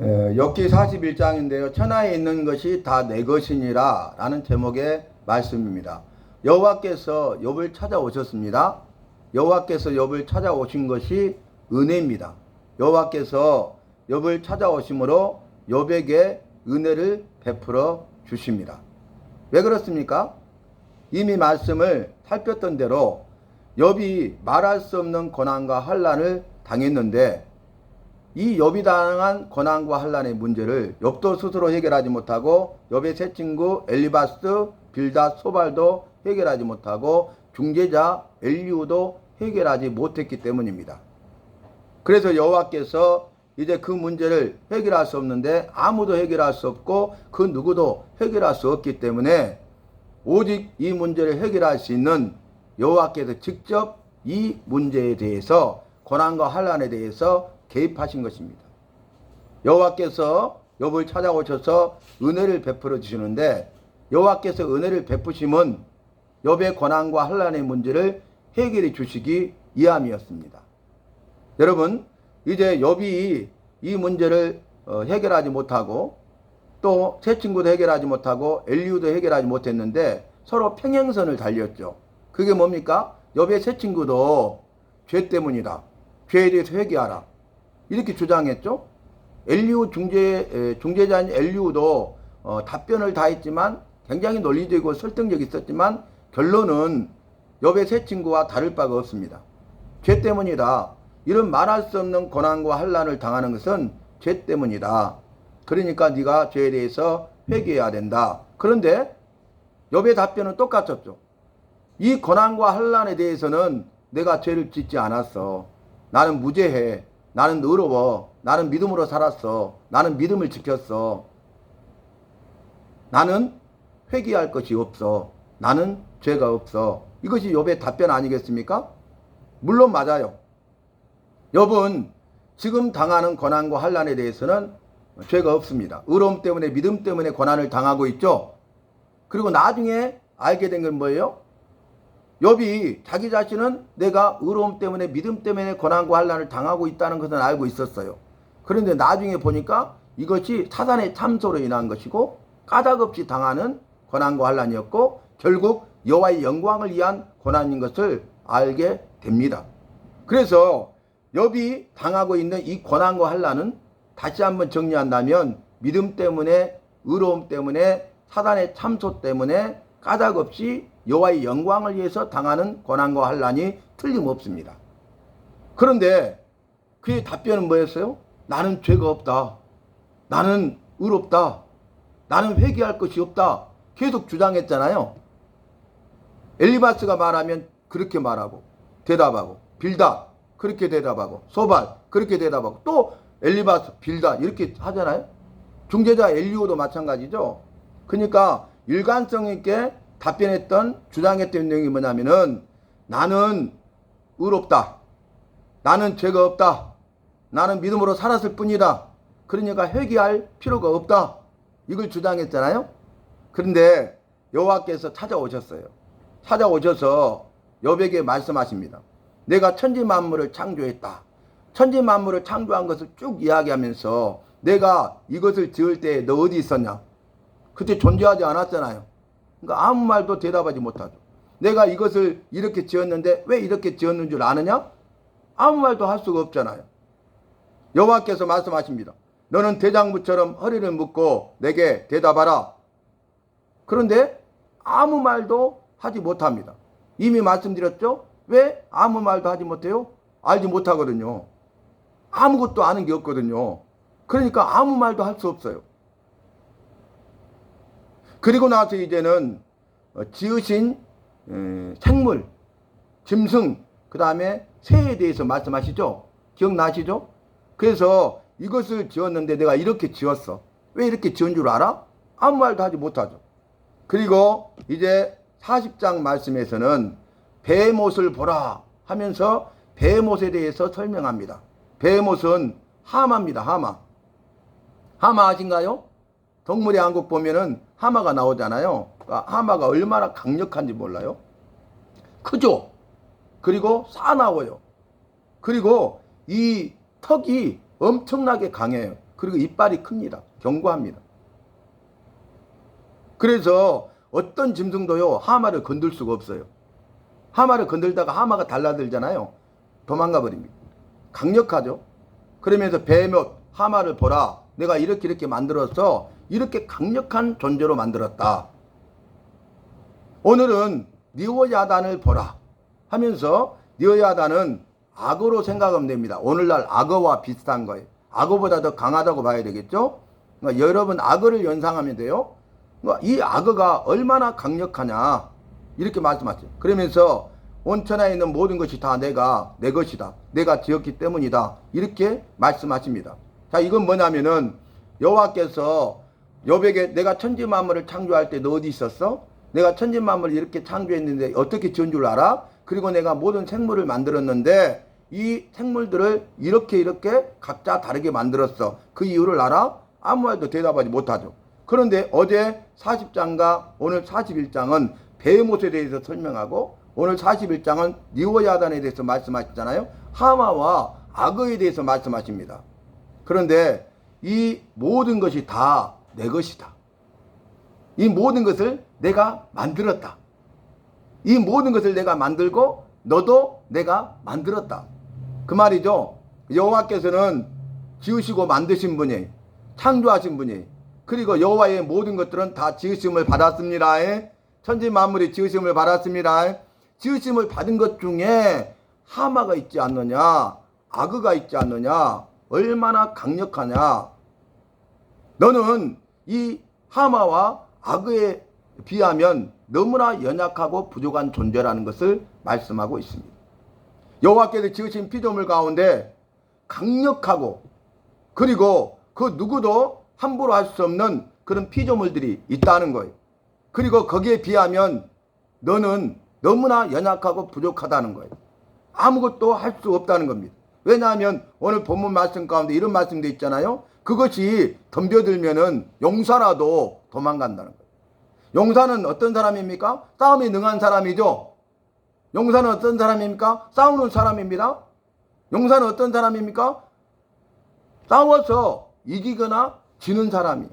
욥기 41장인데요. 천하에 있는 것이 다 내 것이니라 라는 제목의 말씀입니다. 여호와께서 욥을 찾아오셨습니다. 여호와께서 욥을 찾아오신 것이 은혜입니다. 여호와께서 욥을 찾아오심으로 욥에게 은혜를 베풀어 주십니다. 왜 그렇습니까? 이미 말씀을 살폈던 대로 욥이 말할 수 없는 고난과 환난을 당했는데 이 욥이 당한 고난과 환난의 문제를 욥도 스스로 해결하지 못하고 욥의 세 친구 엘리바스, 빌닷, 소발도 해결하지 못하고 중재자 엘리후도 해결하지 못했기 때문입니다. 그래서 여호와께서 이제 그 문제를 해결할 수 없는데 아무도 해결할 수 없고 그 누구도 해결할 수 없기 때문에 오직 이 문제를 해결할 수 있는 여호와께서 직접 이 문제에 대해서 고난과 환난에 대해서 개입하신 것입니다. 여호와께서 욥을 찾아오셔서 은혜를 베풀어 주시는데 여호와께서 은혜를 베푸심은 욥의 고난과 환난의 문제를 해결해 주시기 위함이었습니다. 여러분, 이제 욥이 이 문제를 해결하지 못하고 또 세 친구도 해결하지 못하고 엘리후도 해결하지 못했는데 서로 평행선을 달렸죠. 그게 뭡니까? 욥의 세 친구도 죄 때문이다. 죄에 대해서 회개하라. 이렇게 주장했죠. 엘리후 중재자인 엘리후도 답변을 다 했지만 굉장히 논리적이고 설득력이 있었지만 결론은 욥의 세 친구와 다를 바가 없습니다. 죄 때문이다. 이런 말할 수 없는 고난과 환난을 당하는 것은 죄 때문이다. 그러니까 네가 죄에 대해서 회개해야 된다. 그런데 욥의 답변은 똑같았죠. 이 고난과 환난에 대해서는 내가 죄를 짓지 않았어. 나는 무죄해. 나는 의로워. 나는 믿음으로 살았어. 나는 믿음을 지켰어. 나는 회개할 것이 없어. 나는 죄가 없어. 이것이 욥의 답변 아니겠습니까? 물론 맞아요. 욥은 지금 당하는 고난과 환난에 대해서는 죄가 없습니다. 의로움 때문에 믿음 때문에 고난을 당하고 있죠. 그리고 나중에 알게 된 건 뭐예요? 욥이 자기 자신은 내가 의로움 때문에 믿음 때문에 고난과 환난을 당하고 있다는 것은 알고 있었어요. 그런데 나중에 보니까 이것이 사단의 참소로 인한 것이고 까닭없이 당하는 고난과 환난이었고 결국 여호와의 영광을 위한 고난인 것을 알게 됩니다. 그래서 욥이 당하고 있는 이 고난과 환난은 다시 한번 정리한다면 믿음 때문에 의로움 때문에 사단의 참소 때문에 까닭없이 여호와의 영광을 위해서 당하는 고난과 환난이 틀림없습니다. 그런데 그의 답변은 뭐였어요? 나는 죄가 없다. 나는 의롭다. 나는 회개할 것이 없다. 계속 주장했잖아요. 엘리바스가 말하면 그렇게 말하고 대답하고 빌닷 그렇게 대답하고 소발 그렇게 대답하고 또 엘리바스 빌닷 이렇게 하잖아요. 중재자 엘리후도 마찬가지죠. 그러니까 일관성 있게 답변했던 주장했던 내용이 뭐냐면은 나는 의롭다. 나는 죄가 없다. 나는 믿음으로 살았을 뿐이다. 그러니까 회개할 필요가 없다. 이걸 주장했잖아요. 그런데 여호와께서 찾아오셨어요. 찾아오셔서 욥에게 말씀하십니다. 내가 천지 만물을 창조했다. 천지 만물을 창조한 것을 쭉 이야기하면서 내가 이것을 지을 때 너 어디 있었냐? 그때 존재하지 않았잖아요. 그러니까 아무 말도 대답하지 못하죠. 내가 이것을 이렇게 지었는데 왜 이렇게 지었는 줄 아느냐? 아무 말도 할 수가 없잖아요. 여호와께서 말씀하십니다. 너는 대장부처럼 허리를 묶고 내게 대답하라. 그런데 아무 말도 하지 못합니다. 이미 말씀드렸죠? 왜 아무 말도 하지 못해요? 알지 못하거든요. 아무것도 아는 게 없거든요. 그러니까 아무 말도 할 수 없어요. 그리고 나서 이제는 지으신 생물, 짐승, 그 다음에 새에 대해서 말씀하시죠? 기억나시죠? 그래서 이것을 지었는데 내가 이렇게 지었어. 왜 이렇게 지은 줄 알아? 아무 말도 하지 못하죠. 그리고 이제 40장 말씀에서는 베못을 보라 하면서 베못에 대해서 설명합니다. 베못은 하마입니다. 하마. 하마 아신가요? 동물의 왕국 보면은 하마가 나오잖아요. 그러니까 하마가 얼마나 강력한지 몰라요? 크죠? 그리고 사나워요. 그리고 이 턱이 엄청나게 강해요. 그리고 이빨이 큽니다. 견고합니다. 그래서 어떤 짐승도요 하마를 건들 수가 없어요. 하마를 건들다가 하마가 달라들잖아요. 도망가 버립니다. 강력하죠. 그러면서 베못 하마를 보라. 내가 이렇게 만들어서 이렇게 강력한 존재로 만들었다. 오늘은 니오야단을 보라 하면서 니오야단은 악어로 생각하면 됩니다. 오늘날 악어와 비슷한 거예요. 악어보다 더 강하다고 봐야 되겠죠. 그러니까 여러분 악어를 연상하면 돼요. 그러니까 이 악어가 얼마나 강력하냐 이렇게 말씀하죠. 그러면서 온천하에 있는 모든 것이 다 내 것이다. 내가 지었기 때문이다. 이렇게 말씀하십니다. 자, 이건 뭐냐면은 여호와께서 욥에게 내가 천지 만물을 창조할 때 너 어디 있었어? 내가 천지 만물을 이렇게 창조했는데 어떻게 지은 줄 알아? 그리고 내가 모든 생물을 만들었는데 이 생물들을 이렇게 각자 다르게 만들었어. 그 이유를 알아? 아무 말도 대답하지 못하죠. 그런데 어제 40장과 오늘 41장은 베헤못에 대해서 설명하고 오늘 41장은 니오야단에 대해서 말씀하시잖아요. 하마와 악어에 대해서 말씀하십니다. 그런데 이 모든 것이 다 내 것이다. 이 모든 것을 내가 만들었다. 이 모든 것을 내가 만들고 너도 내가 만들었다. 그 말이죠. 여호와께서는 지으시고 만드신 분이, 창조하신 분이, 그리고 여호와의 모든 것들은 다 지으심을 받았습니다. 천지 만물이 지으심을 받았습니다. 지으심을 받은 것 중에 하마가 있지 않느냐, 악어가 있지 않느냐, 얼마나 강력하냐. 너는 이 하마와 악어에 비하면 너무나 연약하고 부족한 존재라는 것을 말씀하고 있습니다. 여호와께서 지으신 피조물 가운데 강력하고 그리고 그 누구도 함부로 할 수 없는 그런 피조물들이 있다는 거예요. 그리고 거기에 비하면 너는 너무나 연약하고 부족하다는 거예요. 아무것도 할 수 없다는 겁니다. 왜냐하면 오늘 본문 말씀 가운데 이런 말씀도 있잖아요. 그것이 덤벼들면은 용사라도 도망간다는 거예요. 용사는 어떤 사람입니까? 싸움에 능한 사람이죠. 용사는 어떤 사람입니까? 싸우는 사람입니다. 용사는 어떤 사람입니까? 싸워서 이기거나 지는 사람이에요.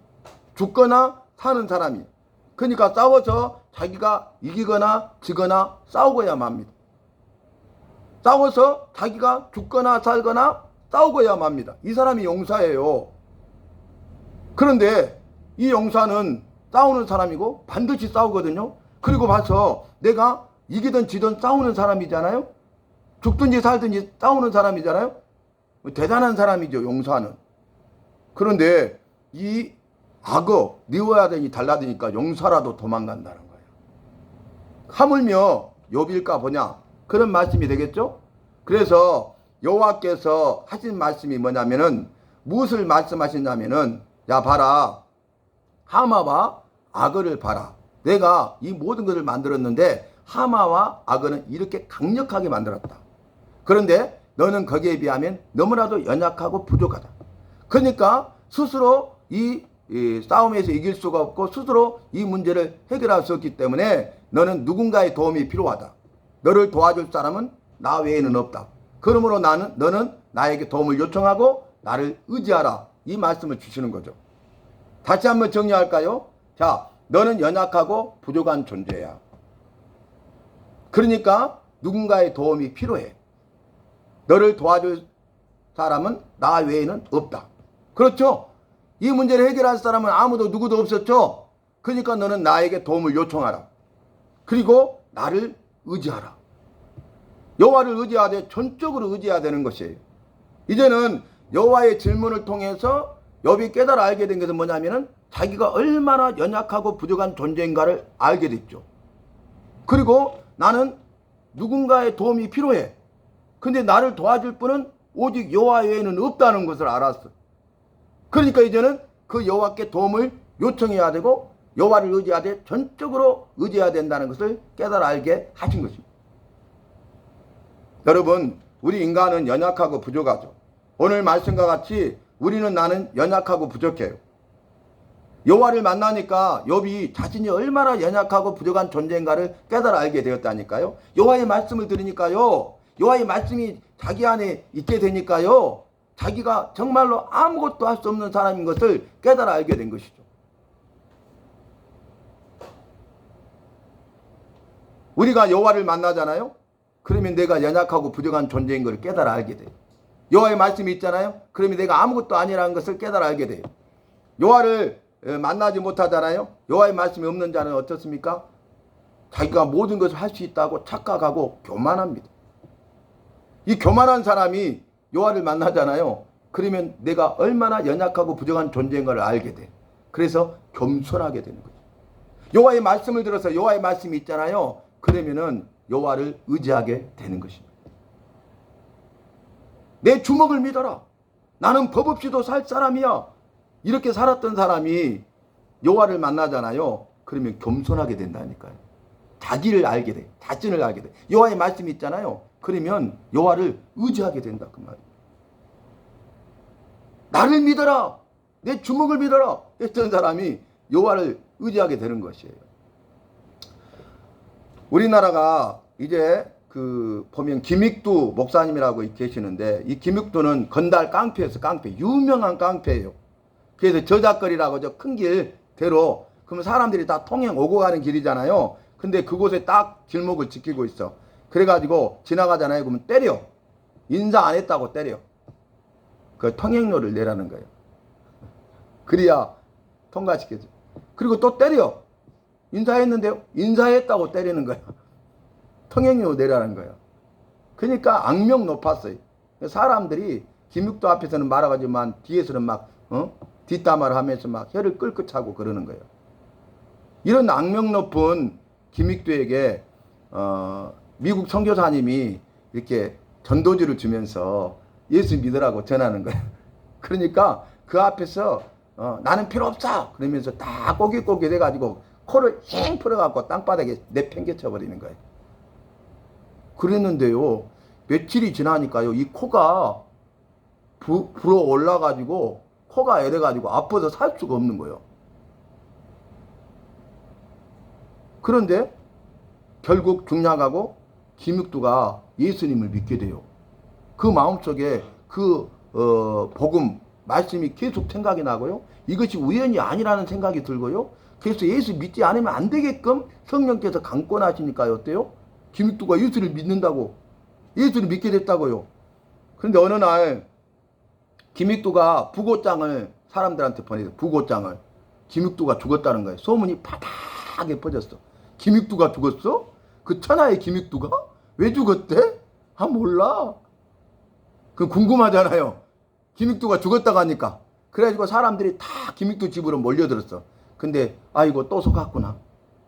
죽거나 사는 사람이에요. 그러니까 싸워서 자기가 이기거나 지거나 싸우고야만 합니다. 싸워서 자기가 죽거나 살거나 싸우고야만 합니다. 이 사람이 용사예요. 그런데 이 용사는 싸우는 사람이고 반드시 싸우거든요. 그리고 봐서 내가 이기든 지든 싸우는 사람이잖아요. 죽든지 살든지 싸우는 사람이잖아요. 대단한 사람이죠, 용사는. 그런데 이 악어, 니오야단이 달라드니까 용사라도 도망간다는 거예요. 하물며 욥일까 보냐, 그런 말씀이 되겠죠. 그래서 여호와께서 하신 말씀이 뭐냐면은 무엇을 말씀하시냐면은 야 봐라, 하마와 악어를 봐라. 내가 이 모든 것을 만들었는데 하마와 악어는 이렇게 강력하게 만들었다. 그런데 너는 거기에 비하면 너무나도 연약하고 부족하다. 그러니까 스스로 이 싸움에서 이길 수가 없고 스스로 이 문제를 해결할 수 없기 때문에 너는 누군가의 도움이 필요하다. 너를 도와줄 사람은 나 외에는 없다. 그러므로 너는 나에게 도움을 요청하고 나를 의지하라. 이 말씀을 주시는 거죠. 다시 한번 정리할까요? 자, 너는 연약하고 부족한 존재야. 그러니까 누군가의 도움이 필요해. 너를 도와줄 사람은 나 외에는 없다. 그렇죠? 이 문제를 해결할 사람은 아무도 누구도 없었죠? 그러니까 너는 나에게 도움을 요청하라. 그리고 나를 의지하라. 여호와를 의지하되 전적으로 의지해야 되는 것이에요. 이제는 여호와의 질문을 통해서 욥이 깨달아 알게 된 것은 뭐냐면은 자기가 얼마나 연약하고 부족한 존재인가를 알게 됐죠. 그리고 나는 누군가의 도움이 필요해. 근데 나를 도와줄 분은 오직 여호와 외에는 없다는 것을 알았어. 그러니까 이제는 그 여호와께 도움을 요청해야 되고 여호와를 의지하되 전적으로 의지해야 된다는 것을 깨달아 알게 하신 것입니다. 여러분, 우리 인간은 연약하고 부족하죠. 오늘 말씀과 같이 우리는 나는 연약하고 부족해요. 여호와를 만나니까 욥이 자신이 얼마나 연약하고 부족한 존재인가를 깨달아 알게 되었다니까요. 여호와의 말씀을 들으니까요. 여호와의 말씀이 자기 안에 있게 되니까요. 자기가 정말로 아무것도 할 수 없는 사람인 것을 깨달아 알게 된 것이죠. 우리가 여호와를 만나잖아요. 그러면 내가 연약하고 부족한 존재인 걸 깨달아 알게 돼요. 여호와의 말씀이 있잖아요. 그러면 내가 아무것도 아니라는 것을 깨달아 알게 돼요. 여호와를 만나지 못하잖아요. 여호와의 말씀이 없는 자는 어떻습니까? 자기가 모든 것을 할 수 있다고 착각하고 교만합니다. 이 교만한 사람이 여호와를 만나잖아요. 그러면 내가 얼마나 연약하고 부족한 존재인 걸 알게 돼. 그래서 겸손하게 되는 거죠. 여호와의 말씀을 들어서 여호와의 말씀이 있잖아요. 그러면은 여호와를 의지하게 되는 것입니다. 내 주먹을 믿어라. 나는 법 없이도 살 사람이야. 이렇게 살았던 사람이 여호와를 만나잖아요. 그러면 겸손하게 된다니까요. 자기를 알게 돼. 자신을 알게 돼. 여호와의 말씀이 있잖아요. 그러면 여호와를 의지하게 된다 그 말이에요. 나를 믿어라. 내 주먹을 믿어라. 했던 사람이 여호와를 의지하게 되는 것이에요. 우리나라가 이제 보면 김익두 목사님이라고 계시는데 이 김익두는 건달 깡패에서 깡패, 유명한 깡패예요. 그래서 저작거리라고 저 큰 길대로 그러면 사람들이 다 통행 오고 가는 길이잖아요. 근데 그곳에 딱 길목을 지키고 있어. 그래가지고 지나가잖아요. 그러면 때려. 인사 안 했다고 때려. 그 통행료를 내라는 거예요. 그래야 통과시켜줘. 그리고 또 때려. 인사했는데요. 인사했다고 때리는 거야. 통행료 내라는 거예요. 그러니까 악명 높았어요. 사람들이 김육도 앞에서는 말하지만 뒤에서는 막 뒷담화를 하면서 막 혀를 끌고 차고 그러는 거예요. 이런 악명 높은 김익두에게 미국 선교사님이 이렇게 전도지를 주면서 예수 믿으라고 전하는 거예요. 그러니까 그 앞에서 나는 필요 없어 그러면서 다 꼬깃꼬깃 해가지고 코를 힝 풀어갖고 땅바닥에 내팽개쳐 버리는 거예요. 그랬는데요, 며칠이 지나니까요, 이 코가 불어 올라가지고 코가 애래가지고 아파서 살 수가 없는 거예요. 그런데 결국 중략하고 김육두가 예수님을 믿게 돼요. 그 마음속에 그 복음 말씀이 계속 생각이 나고요. 이것이 우연이 아니라는 생각이 들고요. 그래서 예수 믿지 않으면 안 되게끔 성령께서 강권하시니까요. 어때요? 김육두가 예수를 믿는다고, 예수를 믿게 됐다고요. 그런데 어느 날 김육두가 부고장을 사람들한테 보내서 부고장을, 김육두가 죽었다는 거예요. 소문이 바닥에 퍼졌어. 김육두가 죽었어? 그 천하의 김육두가? 왜 죽었대? 아 몰라. 그 궁금하잖아요. 김육두가 죽었다고 하니까. 그래가지고 사람들이 다 김육두 집으로 몰려들었어. 근데 아이고 또 속았구나.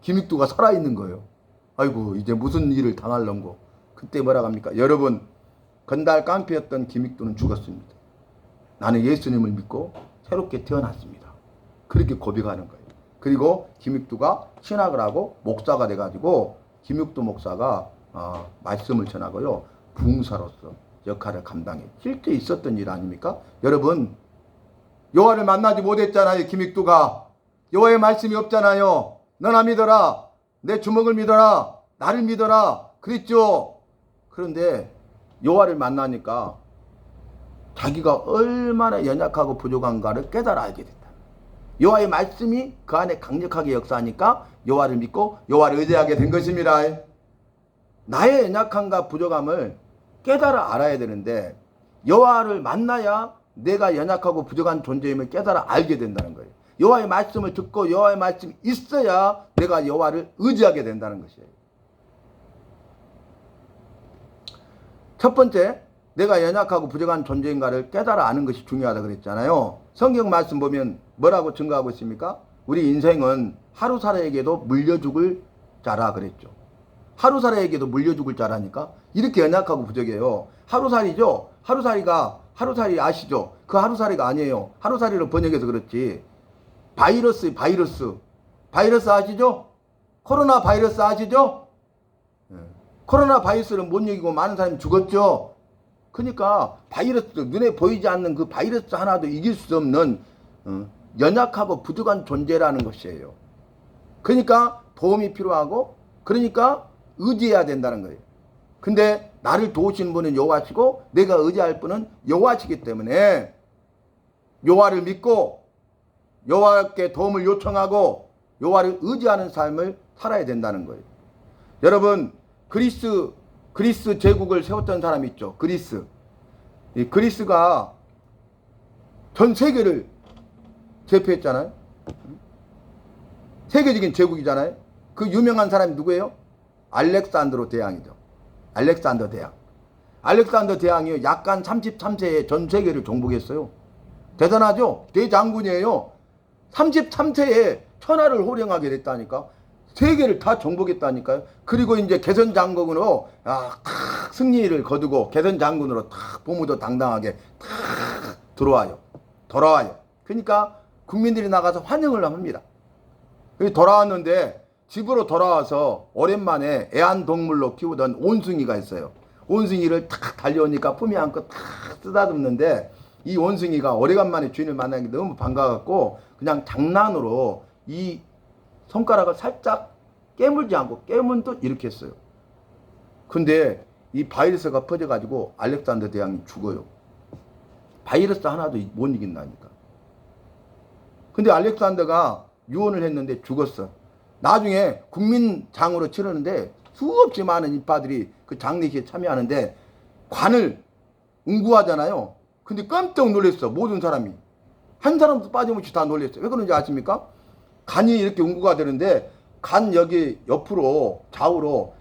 김육두가 살아있는 거예요. 아이고 이제 무슨 일을 당할런고. 그때 뭐라고 합니까? 여러분, 건달 깡패였던 김육두는 죽었습니다. 나는 예수님을 믿고 새롭게 태어났습니다. 그렇게 고백하는 거예요. 그리고 김육두가 신학을 하고 목사가 돼가지고 김육두 목사가 말씀을 전하고요. 부흥사로서 역할을 감당해. 실제 있었던 일 아닙니까? 여러분, 여호와를 만나지 못했잖아요. 김육두가. 여호와의 말씀이 없잖아요. 너나 믿어라. 내 주먹을 믿어라. 나를 믿어라. 그랬죠. 그런데 여호와를 만나니까 자기가 얼마나 연약하고 부족한가를 깨달아 알게 됐다. 여호와의 말씀이 그 안에 강력하게 역사하니까 여호와를 믿고 여호와를 의지하게 된 것입니다. 나의 연약함과 부족함을 깨달아 알아야 되는데 여호와를 만나야 내가 연약하고 부족한 존재임을 깨달아 알게 된다는 거예요. 여호와의 말씀을 듣고 여호와의 말씀이 있어야 내가 여호와를 의지하게 된다는 것이에요. 첫 번째, 내가 연약하고 부족한 존재인가를 깨달아 아는 것이 중요하다 그랬잖아요. 성경 말씀 보면 뭐라고 증거하고 있습니까? 우리 인생은 하루살이에게도 물려 죽을 자라 그랬죠. 하루살이에게도 물려 죽을 자라니까 이렇게 연약하고 부족해요. 하루살이죠. 하루살이 아시죠? 그 하루살이가 아니에요. 하루살이로 번역해서 그렇지. 바이러스 아시죠? 코로나 바이러스 아시죠? 코로나 바이러스를 못 이기고 많은 사람이 죽었죠. 그러니까 바이러스, 눈에 보이지 않는 그 바이러스 하나도 이길 수 없는 연약하고 부족한 존재라는 것이에요. 그러니까 도움이 필요하고 그러니까 의지해야 된다는 거예요. 근데 나를 도우시는 분은 여호와시고 내가 의지할 분은 여호와시기 때문에 여호와를 믿고 여호와께 도움을 요청하고 여호와를 의지하는 삶을 살아야 된다는 거예요. 여러분, 그리스 제국을 세웠던 사람이 있죠. 이 그리스가 전 세계를 제패했잖아요. 세계적인 제국이잖아요. 그 유명한 사람이 누구예요? 알렉산드로 대왕이죠. 알렉산더 대왕. 알렉산더 대왕이 약간 33세에 전 세계를 정복했어요. 대단하죠? 대장군이에요. 33세에 천하를 호령하게 됐다니까. 세계를 다 정복했다니까요. 그리고 이제 개선 장군으로 승리를 거두고 개선 장군으로 탁 보무도 당당하게 탁 돌아와요. 그러니까 국민들이 나가서 환영을 합니다. 돌아왔는데 집으로 돌아와서 오랜만에 애완동물로 키우던 원숭이가 있어요. 원숭이를 탁 달려오니까 품에 안고 탁 쓰다듬는데 이 원숭이가 오래간만에 주인을 만난 게 너무 반가웠고 그냥 장난으로 이 손가락을 살짝 깨물지 않고 깨문 듯 이렇게 했어요. 근데 이 바이러스가 퍼져가지고 알렉산더 대왕이 죽어요. 바이러스 하나도 못 이긴다니까. 근데 알렉산더가 유언을 했는데 죽었어. 나중에 국민장으로 치르는데 수없이 많은 인파들이 그 장례식에 참여하는데 관을 응구하잖아요. 근데 깜짝 놀랐어. 모든 사람이. 한 사람도 빠짐없이 다 놀랐어요. 왜 그런지 아십니까? 간이 이렇게 응구가 되는데 간 여기 옆으로 좌우로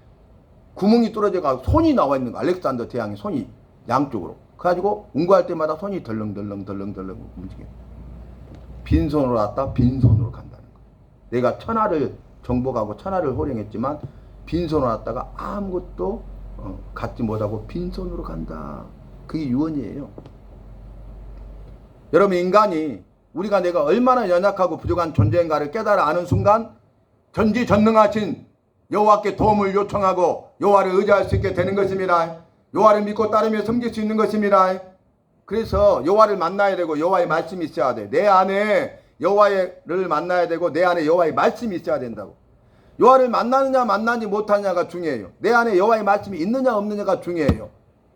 구멍이 뚫어져가 손이 나와 있는 거. 알렉산더 대왕의 손이 양쪽으로. 그래가지고 응구할 때마다 손이 덜렁덜렁 움직여. 빈손으로 왔다 빈손으로 간다는 거. 내가 천하를 정복하고 천하를 호령했지만 빈손으로 왔다가 아무것도 갖지 못하고 빈손으로 간다. 그게 유언이에요. 여러분, 인간이 우리가 내가 얼마나 연약하고 부족한 존재인가를 깨달아 아는 순간 전지전능하신 여호와께 도움을 요청하고 여호와를 의지할 수 있게 되는 것입니다. 여호와를 믿고 따르며 섬길 수 있는 것입니다. 그래서 여호와를 만나야 되고 여호와의 말씀이 있어야 돼. 내 안에 여호와를 만나야 되고 내 안에 여호와의 말씀이 있어야 된다고. 여호와를 만나느냐 만나지 못하느냐가 중요해요. 내 안에 여호와의 말씀이 있느냐 없느냐가 중요해요.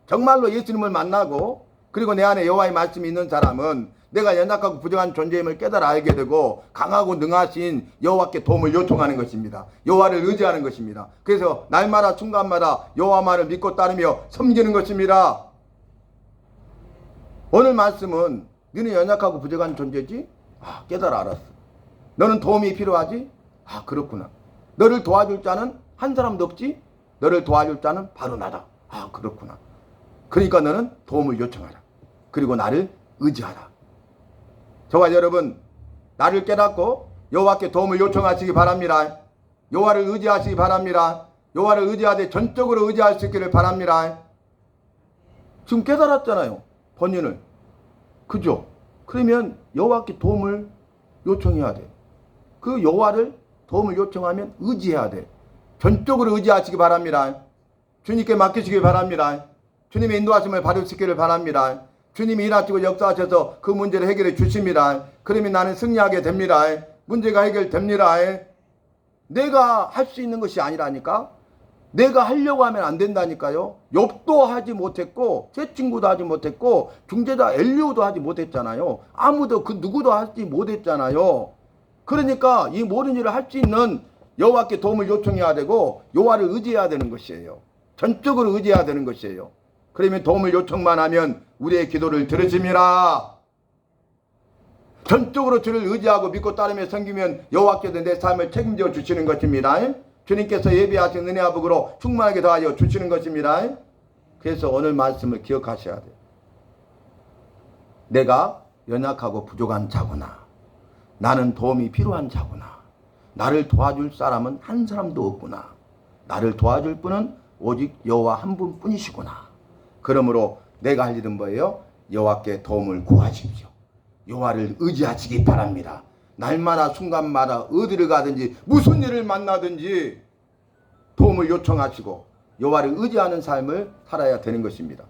정말로 예수님을 만나고 그리고 내 안에 여호와의 말씀이 있는 사람은 내가 연약하고 부족한 존재임을 깨달아 알게 되고 강하고 능하신 여호와께 도움을 요청하는 것입니다. 여호와를 의지하는 것입니다. 그래서 날마다 순간마다 여호와만을 믿고 따르며 섬기는 것입니다. 오늘 말씀은 너는 연약하고 부족한 존재지? 깨달아 알았어. 너는 도움이 필요하지? 그렇구나. 너를 도와줄 자는 한 사람도 없지? 너를 도와줄 자는 바로 나다. 그렇구나. 그러니까 너는 도움을 요청하라. 그리고 나를 의지하라. 저와 여러분, 나를 깨닫고 여호와께 도움을 요청하시기 바랍니다. 여호와를 의지하시기 바랍니다. 여호와를 의지하되 전적으로 의지할 수 있기를 바랍니다. 지금 깨달았잖아요. 본인을. 그죠? 그러면 여호와께 도움을 요청해야 돼. 그 여호와를 도움을 요청하면 의지해야 돼. 전적으로 의지하시기 바랍니다. 주님께 맡기시기 바랍니다. 주님의 인도하심을 받을 수 있기를 바랍니다. 주님이 일하시고 역사하셔서 그 문제를 해결해 주십니다. 그러면 나는 승리하게 됩니다. 문제가 해결됩니다. 내가 할 수 있는 것이 아니라니까. 내가 하려고 하면 안 된다니까요. 욥도 하지 못했고 제 친구도 하지 못했고 중재자 엘리야도 하지 못했잖아요. 아무도 그 누구도 하지 못했잖아요. 그러니까 이 모든 일을 할 수 있는 여호와께 도움을 요청해야 되고 여호와를 의지해야 되는 것이에요. 전적으로 의지해야 되는 것이에요. 그러면 도움을 요청만 하면 우리의 기도를 들으심이라. 전적으로 주를 의지하고 믿고 따르며 섬기면 여호와께서 내 삶을 책임져 주시는 것입니다. 주님께서 예비하신 은혜와 복으로 충만하게 더하여 주시는 것입니다. 그래서 오늘 말씀을 기억하셔야 돼요. 내가 연약하고 부족한 자구나. 나는 도움이 필요한 자구나. 나를 도와줄 사람은 한 사람도 없구나. 나를 도와줄 분은 오직 여호와 한 분뿐이시구나. 그러므로 내가 할 일은 뭐예요? 여호와께 도움을 구하십시오. 여호와를 의지하시기 바랍니다. 날마다 순간마다 어디를 가든지 무슨 일을 만나든지 도움을 요청하시고 여호와를 의지하는 삶을 살아야 되는 것입니다.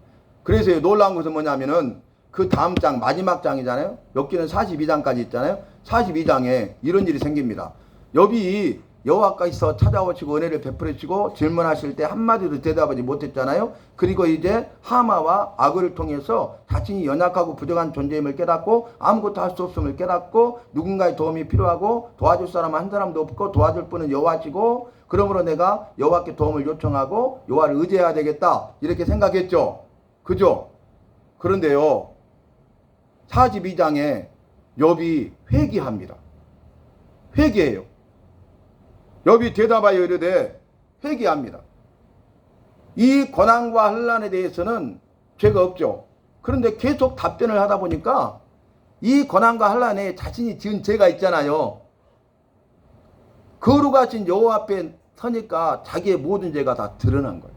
그래서 놀라운 것은 뭐냐면은 그 다음 장 마지막 장이잖아요. 욥기는 42장까지 있잖아요. 42장에 이런 일이 생깁니다. 욥이 여호와께서 찾아오시고 은혜를 베풀으시고 질문하실 때 한마디도 대답하지 못했잖아요. 그리고 이제 하마와 아그를 통해서 자신이 연약하고 부족한 존재임을 깨닫고 아무것도 할 수 없음을 깨닫고 누군가의 도움이 필요하고 도와줄 사람 한 사람도 없고 도와줄 분은 여호와시고 그러므로 내가 여호와께 도움을 요청하고 여호와를 의지해야 되겠다 이렇게 생각했죠. 그죠? 그런데요 42장에 욥이 회개합니다. 회개해요. 욥이 대답하여 이르되 회개합니다. 이 고난과 환난에 대해서는 죄가 없죠. 그런데 계속 답변을 하다 보니까 이 고난과 환난에 자신이 지은 죄가 있잖아요. 거룩하신 여호와 앞에 서니까 자기의 모든 죄가 다 드러난 거예요.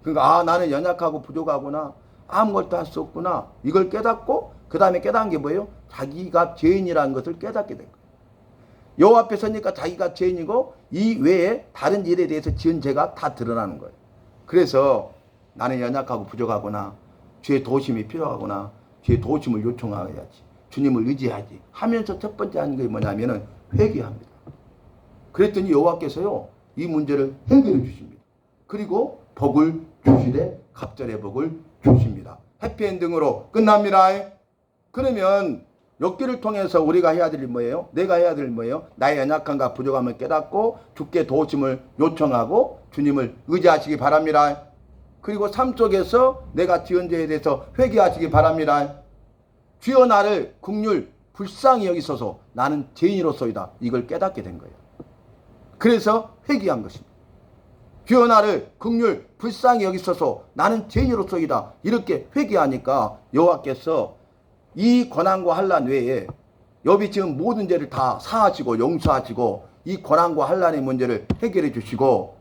그러니까 나는 연약하고 부족하구나. 아무것도 할 수 없구나. 이걸 깨닫고 그 다음에 깨달은 게 뭐예요? 자기가 죄인이라는 것을 깨닫게 된 거예요. 여호와 앞에 서니까 자기가 죄인이고 이 외에 다른 일에 대해서 지은 죄가 다 드러나는 거예요. 그래서 나는 연약하고 부족하구나. 주의 도우심이 필요하구나. 주의 도우심을 요청해야지. 주님을 의지하지. 하면서 첫 번째 하는 게 뭐냐면은 회개합니다. 그랬더니 여호와께서요 이 문제를 해결해 주십니다. 그리고 복을 주시되 갑절의 복을 주십니다. 해피엔딩으로 끝납니다. 그러면 욥기를 통해서 우리가 해야 될 일 뭐예요? 내가 해야 될 일 뭐예요? 나의 연약함과 부족함을 깨닫고 주께 도우심을 요청하고 주님을 의지하시기 바랍니다. 그리고 삶 속에서 내가 지은 죄에 대해서 회개하시기 바랍니다. 주여 나를 긍휼 불쌍히 여기소서 나는 죄인으로서이다. 이걸 깨닫게 된 거예요. 그래서 회개한 것입니다. 주여 나를 긍휼 불쌍히 여기소서 나는 죄인으로서이다. 이렇게 회개하니까 여호와께서 이 고난과 환난 외에 욥이 지금 모든 죄를 다 사하시고 용서하시고 이 고난과 환난의 문제를 해결해 주시고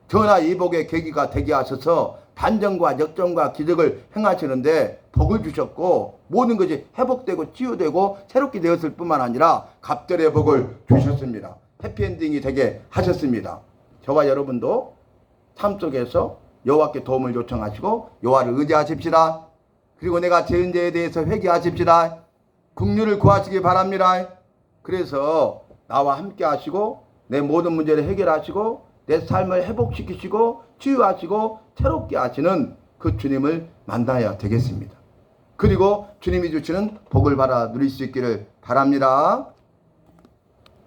전하 이복의 계기가 되게 하셔서 반전과 역전과 기적을 행하시는데 복을 주셨고 모든 것이 회복되고 치유되고 새롭게 되었을 뿐만 아니라 갑절의 복을 주셨습니다. 해피엔딩이 되게 하셨습니다. 저와 여러분도 삶 속에서 여호와께 도움을 요청하시고 여호와를 의지하십시다. 그리고 내가 지은 죄에 대해서 회개하십시다. 긍휼을 구하시기 바랍니다. 그래서 나와 함께 하시고 내 모든 문제를 해결하시고 내 삶을 회복시키시고 치유하시고 새롭게 하시는 그 주님을 만나야 되겠습니다. 그리고 주님이 주시는 복을 받아 누릴 수 있기를 바랍니다.